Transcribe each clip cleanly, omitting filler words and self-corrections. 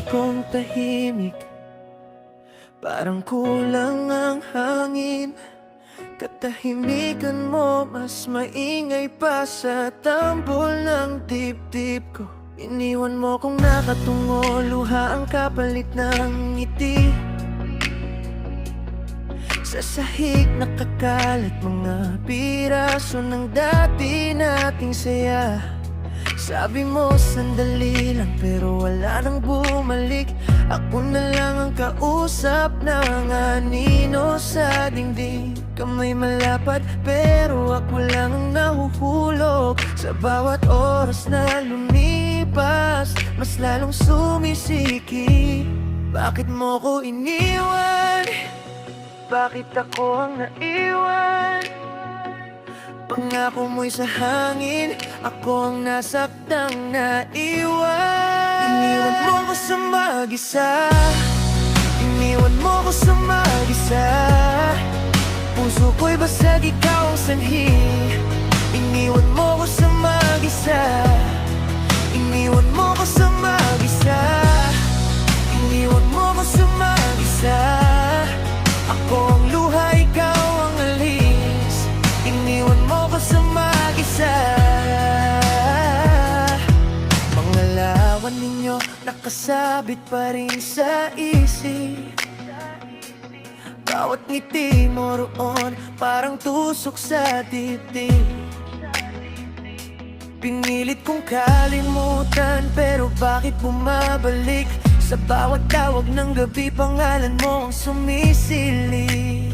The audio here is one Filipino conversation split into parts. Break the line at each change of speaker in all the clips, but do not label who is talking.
kong tahimik, parang kulang ang hangin. Katahimikan mo mas maingay pa sa tambol ng dibdib ko. Iniwan mo kong nakatungo, luha ang kapalit ng ngiti. Sa sahig nakakalat mga piraso ng dati nating saya. Sabi mo sandali lang pero wala nang bumalik. Ako na lang ang kausap ng anino sa dingding. Kamay malapad pero ako lang ang nahuhulog. Sa bawat oras na lumipas, mas lalong sumisiki. Bakit mo ko iniwan? Bakit ako ang naiwan? Pangako mo'y sa hangin, ako ang nasaktang naiwan. Iniwan mo ko sa mag-isa, iniwan mo ko sa mag-isa. Puso ko'y basag, ikaw ang sanhi. Iniwan mo ko sa mag-isa, iniwan mo ko sa mag-isa. Iniwan mo ko sa mag-isa. Ako ang luha, ikaw ang alis. Iniwan mo ko sa mag-isa. Mga lawan ninyo nakasabit pa rin sa isip. Bawat ngiti mo roon parang tusok sa dibdib. Pinilit kong kalimutan pero bakit bumabalik? Sa bawat tawag ng gabi pangalan mo ang sumisili.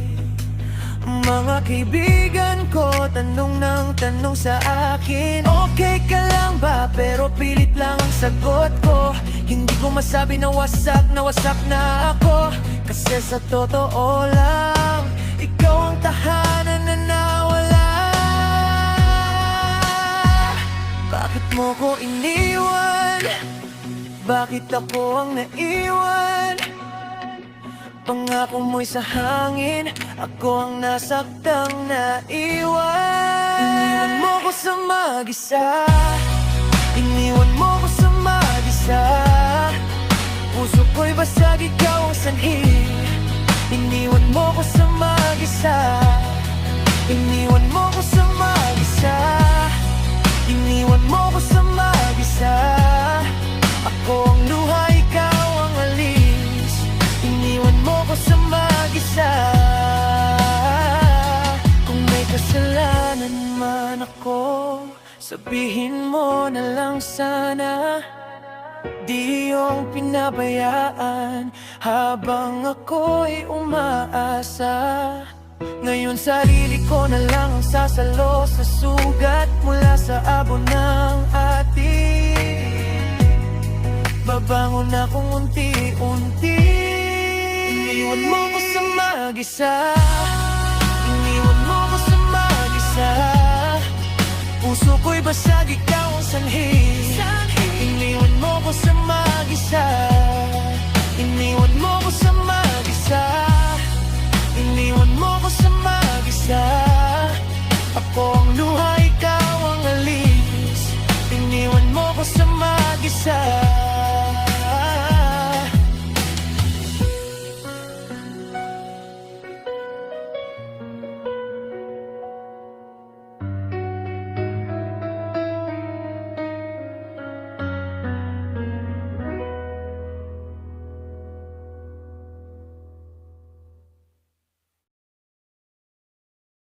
Mga kaibigan ko tanong ng tanong sa akin, okay ka lang ba? Pero pilit lang ang sagot ko. Hindi ko masabi na wasak na ako. Kasi sa totoo lang, ikaw ang tahanan na nawala. Bakit mo ko iniwan? Bakit ako ang naiwan? Pangako mo'y sa hangin, ako ang nasaktang naiwan. Iniwan mo ko sa mag-isa, iniwan mo ko sa mag-isa. Puso ko'y basag, ikaw ang sanhi. Iniwan mo ko sa mag-isa, iniwan mo ko sa mag-isa. Iniwan mo ko sa mag-isa. Ako ang luha, ikaw ang alis. Iniwan mo ko sa mag-isa. Kung may kasalanan man ako, sabihin mo na lang sana. Di iyong pinabayaan habang ako'y umaasa. Ngayon sarili ko na lang ang sasalo sa sugat mula sa abo ng ating. Babangon akong unti-unti. Iniwan mo ko sa mag-isa, iniwan mo ko sa mag-isa. Puso ko'y basag, ikaw ang sanhi. Iniwan mo ko sa mag-isa, iniwan mo ko sa mag-isa.